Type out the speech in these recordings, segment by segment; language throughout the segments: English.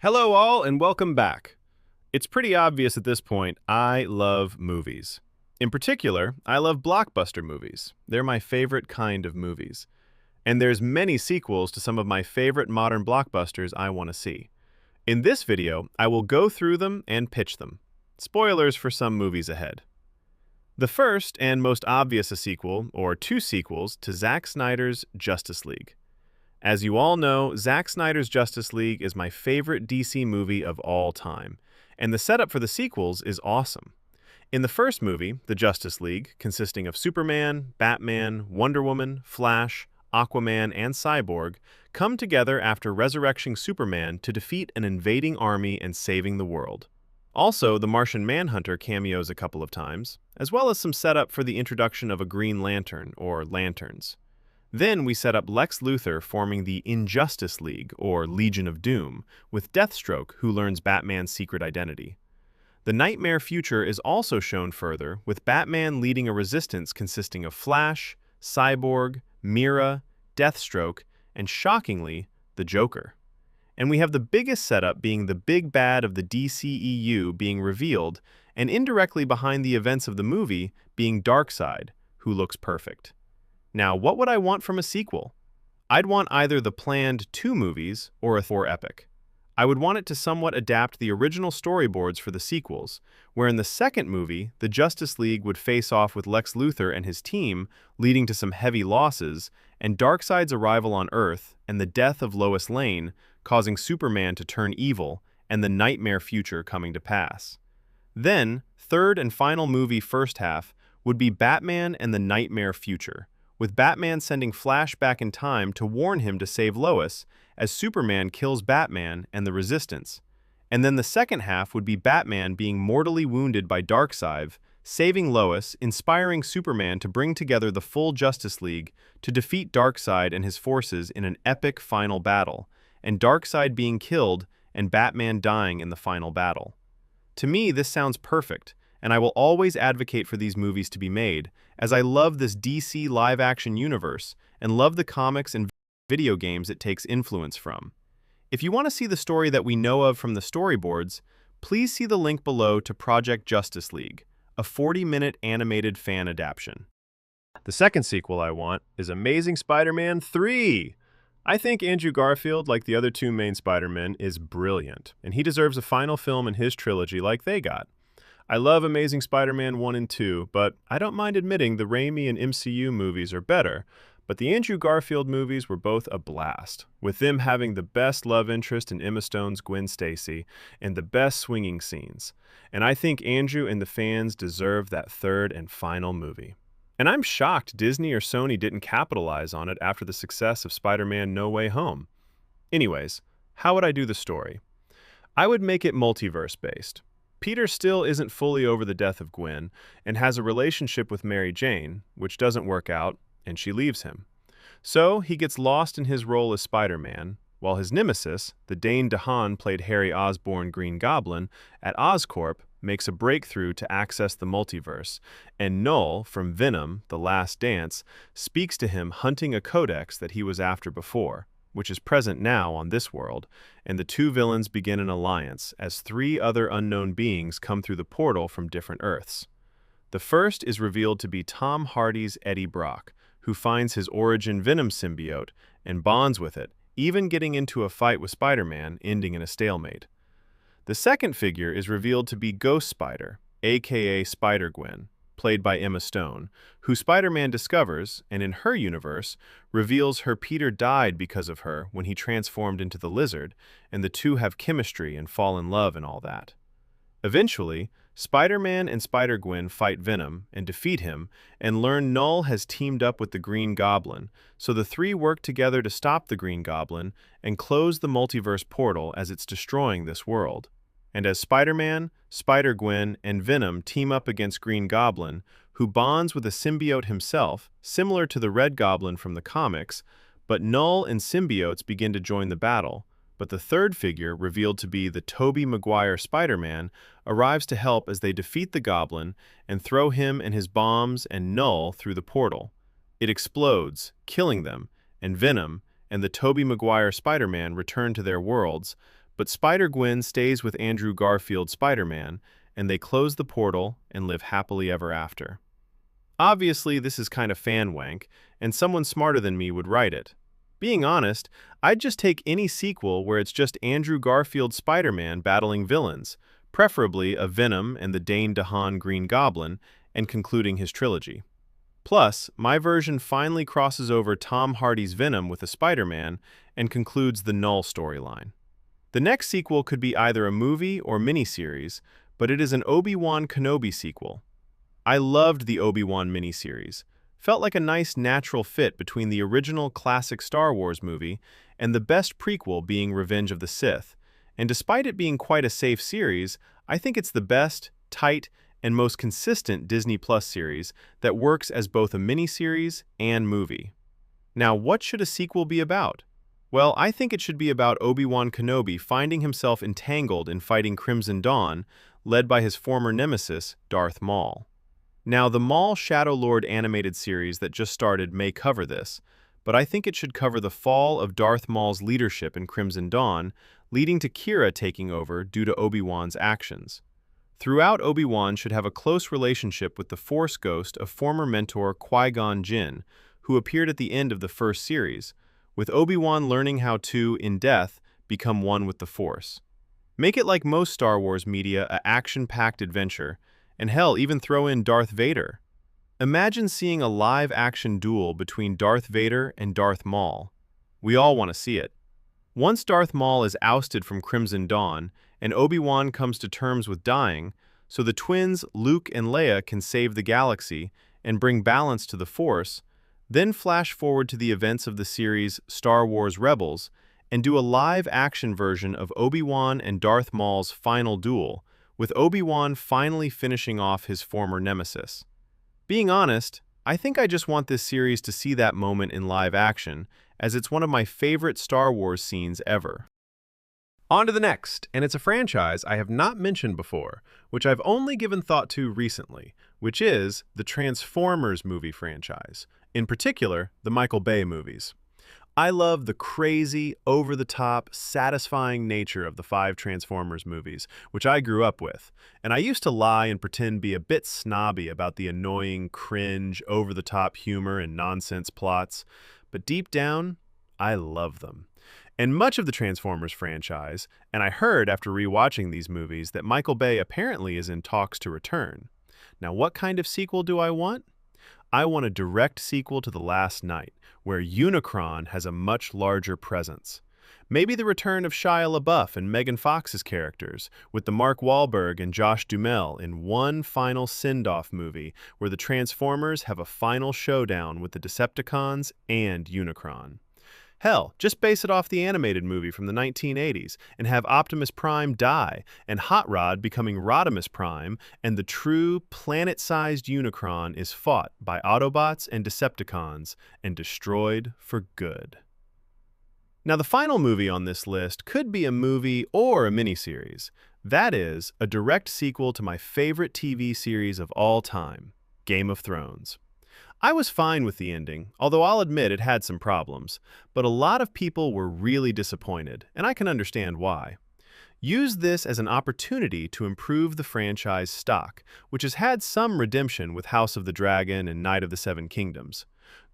Hello, all, and welcome back. It's pretty obvious at this point, I love movies. In particular, I love blockbuster movies. They're my favorite kind of movies. And there's many sequels to some of my favorite modern blockbusters I want to see. In this video, I will go through them and pitch them. Spoilers for some movies ahead. The first and most obvious a sequel, or two sequels, to Zack Snyder's Justice League. As you all know, Zack Snyder's Justice League is my favorite DC movie of all time, and the setup for the sequels is awesome. In the first movie, the Justice League, consisting of Superman, Batman, Wonder Woman, Flash, Aquaman, and Cyborg, come together after resurrecting Superman to defeat an invading army and saving the world. Also, the Martian Manhunter cameos a couple of times, as well as some setup for the introduction of a Green Lantern, or Lanterns. Then we set up Lex Luthor forming the Injustice League, or Legion of Doom, with Deathstroke, who learns Batman's secret identity. The nightmare future is also shown further, with Batman leading a resistance consisting of Flash, Cyborg, Mira, Deathstroke, and shockingly, the Joker. And we have the biggest setup being the big bad of the DCEU being revealed, and indirectly behind the events of the movie being Darkseid, who looks perfect. Now, what would I want from a sequel? I'd want either the planned 2 movies or a Thor epic. I would want it to somewhat adapt the original storyboards for the sequels, where in the second movie, the Justice League would face off with Lex Luthor and his team, leading to some heavy losses, and Darkseid's arrival on Earth and the death of Lois Lane, causing Superman to turn evil, and the nightmare future coming to pass. Then, third and final movie first half would be Batman and the nightmare future, with Batman sending Flash back in time to warn him to save Lois, as Superman kills Batman and the Resistance. And then the second half would be Batman being mortally wounded by Darkseid, saving Lois, inspiring Superman to bring together the full Justice League to defeat Darkseid and his forces in an epic final battle, and Darkseid being killed and Batman dying in the final battle. To me, this sounds perfect, and I will always advocate for these movies to be made, as I love this DC live-action universe and love the comics and video games it takes influence from. If you want to see the story that we know of from the storyboards, please see the link below to Project Justice League, a 40-minute animated fan adaptation. The second sequel I want is Amazing Spider-Man 3. I think Andrew Garfield, like the other 2 main Spider-Men, is brilliant, and he deserves a final film in his trilogy like they got. I love Amazing Spider-Man 1 and 2, but I don't mind admitting the Raimi and MCU movies are better, but the Andrew Garfield movies were both a blast, with them having the best love interest in Emma Stone's Gwen Stacy and the best swinging scenes. And I think Andrew and the fans deserve that third and final movie. And I'm shocked Disney or Sony didn't capitalize on it after the success of Spider-Man No Way Home. Anyways, how would I do the story? I would make it multiverse-based. Peter still isn't fully over the death of Gwen and has a relationship with Mary Jane, which doesn't work out, and she leaves him. So he gets lost in his role as Spider-Man, while his nemesis, the Dane DeHaan played Harry Osborn Green Goblin, at Oscorp makes a breakthrough to access the multiverse, and Null from Venom, The Last Dance, speaks to him hunting a codex that he was after before, which is present now on this world, and the 2 villains begin an alliance as 3 other unknown beings come through the portal from different Earths. The first is revealed to be Tom Hardy's Eddie Brock, who finds his origin Venom symbiote and bonds with it, even getting into a fight with Spider-Man, ending in a stalemate. The second figure is revealed to be Ghost Spider, aka Spider-Gwen, played by Emma Stone, who Spider-Man discovers, and in her universe, reveals her Peter died because of her when he transformed into the Lizard, and the 2 have chemistry and fall in love and all that. Eventually, Spider-Man and Spider-Gwen fight Venom and defeat him, and learn Null has teamed up with the Green Goblin, so the 3 work together to stop the Green Goblin and close the multiverse portal as it's destroying this world. And as Spider-Man, Spider-Gwen, and Venom team up against Green Goblin, who bonds with a symbiote himself, similar to the Red Goblin from the comics, but Null and symbiotes begin to join the battle, but the third figure, revealed to be the Tobey Maguire Spider-Man, arrives to help as they defeat the Goblin and throw him and his bombs and Null through the portal. It explodes, killing them, and Venom and the Tobey Maguire Spider-Man return to their worlds, but Spider-Gwen stays with Andrew Garfield's Spider-Man, and they close the portal and live happily ever after. Obviously, this is kind of fan wank, and someone smarter than me would write it. Being honest, I'd just take any sequel where it's just Andrew Garfield's Spider-Man battling villains, preferably a Venom and the Dane DeHaan Green Goblin, and concluding his trilogy. Plus, my version finally crosses over Tom Hardy's Venom with a Spider-Man and concludes the Null storyline. The next sequel could be either a movie or miniseries, but it is an Obi-Wan Kenobi sequel. I loved the Obi-Wan miniseries. Felt like a nice natural fit between the original classic Star Wars movie and the best prequel being Revenge of the Sith. And despite it being quite a safe series, I think it's the best, tight, and most consistent Disney Plus series that works as both a miniseries and movie. Now, what should a sequel be about? Well, I think it should be about Obi-Wan Kenobi finding himself entangled in fighting Crimson Dawn, led by his former nemesis, Darth Maul. Now, the Maul Shadow Lord animated series that just started may cover this, but I think it should cover the fall of Darth Maul's leadership in Crimson Dawn, leading to Qi'ra taking over due to Obi-Wan's actions. Throughout, Obi-Wan should have a close relationship with the Force ghost of former mentor Qui-Gon Jinn, who appeared at the end of the first series, with Obi-Wan learning how to, in death, become one with the Force. Make it like most Star Wars media, a action-packed adventure, and hell, even throw in Darth Vader. Imagine seeing a live-action duel between Darth Vader and Darth Maul. We all want to see it. Once Darth Maul is ousted from Crimson Dawn, and Obi-Wan comes to terms with dying, so the twins Luke and Leia can save the galaxy and bring balance to the Force, then flash forward to the events of the series Star Wars Rebels and do a live-action version of Obi-Wan and Darth Maul's final duel, with Obi-Wan finally finishing off his former nemesis. Being honest, I think I just want this series to see that moment in live action, as it's one of my favorite Star Wars scenes ever. On to the next, and it's a franchise I have not mentioned before, which I've only given thought to recently, which is the Transformers movie franchise, in particular, the Michael Bay movies. I love the crazy, over-the-top, satisfying nature of the 5 Transformers movies, which I grew up with, and I used to lie and pretend be a bit snobby about the annoying, cringe, over-the-top humor and nonsense plots, but deep down, I love them. And much of the Transformers franchise, and I heard after rewatching these movies that Michael Bay apparently is in talks to return. Now, what kind of sequel do I want? I want a direct sequel to The Last Knight, where Unicron has a much larger presence. Maybe the return of Shia LaBeouf and Megan Fox's characters, with the Mark Wahlberg and Josh Duhamel in one final send-off movie where the Transformers have a final showdown with the Decepticons and Unicron. Hell, just base it off the animated movie from the 1980s and have Optimus Prime die and Hot Rod becoming Rodimus Prime, and the true planet-sized Unicron is fought by Autobots and Decepticons and destroyed for good. Now, the final movie on this list could be a movie or a miniseries. That is, a direct sequel to my favorite TV series of all time, Game of Thrones. I was fine with the ending, although I'll admit it had some problems, but a lot of people were really disappointed, and I can understand why. Use this as an opportunity to improve the franchise stock, which has had some redemption with House of the Dragon and Knight of the Seven Kingdoms.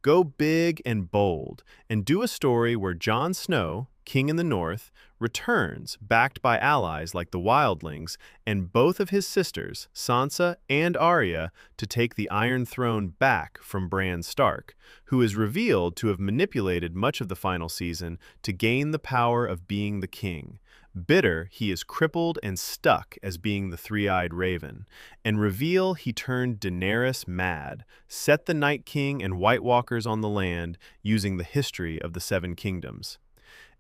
Go big and bold, and do a story where Jon Snow, King in the North, returns, backed by allies like the Wildlings, and both of his sisters, Sansa and Arya, to take the Iron Throne back from Bran Stark, who is revealed to have manipulated much of the final season to gain the power of being the king. Bitter, he is crippled and stuck as being the three-eyed raven, and reveal he turned Daenerys mad, set the Night King and White Walkers on the land using the history of the Seven Kingdoms.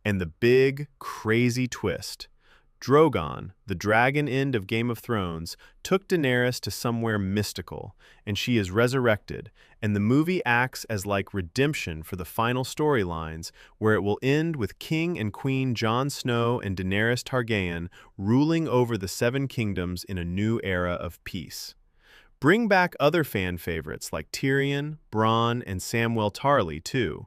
And the big, crazy twist. Drogon, the dragon end of Game of Thrones, took Daenerys to somewhere mystical, and she is resurrected, and the movie acts as like redemption for the final storylines, where it will end with King and Queen Jon Snow and Daenerys Targaryen ruling over the Seven Kingdoms in a new era of peace. Bring back other fan favorites like Tyrion, Bronn, and Samwell Tarly, too.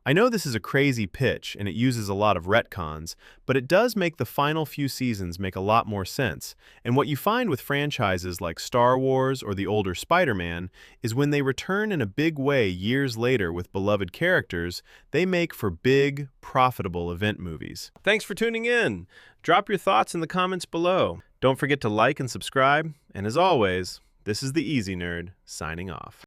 I know this is a crazy pitch and it uses a lot of retcons, but it does make the final few seasons make a lot more sense. And what you find with franchises like Star Wars or the older Spider-Man is when they return in a big way years later with beloved characters, they make for big, profitable event movies. Thanks for tuning in. Drop your thoughts in the comments below. Don't forget to like and subscribe. And as always, this is the Easy Nerd, signing off.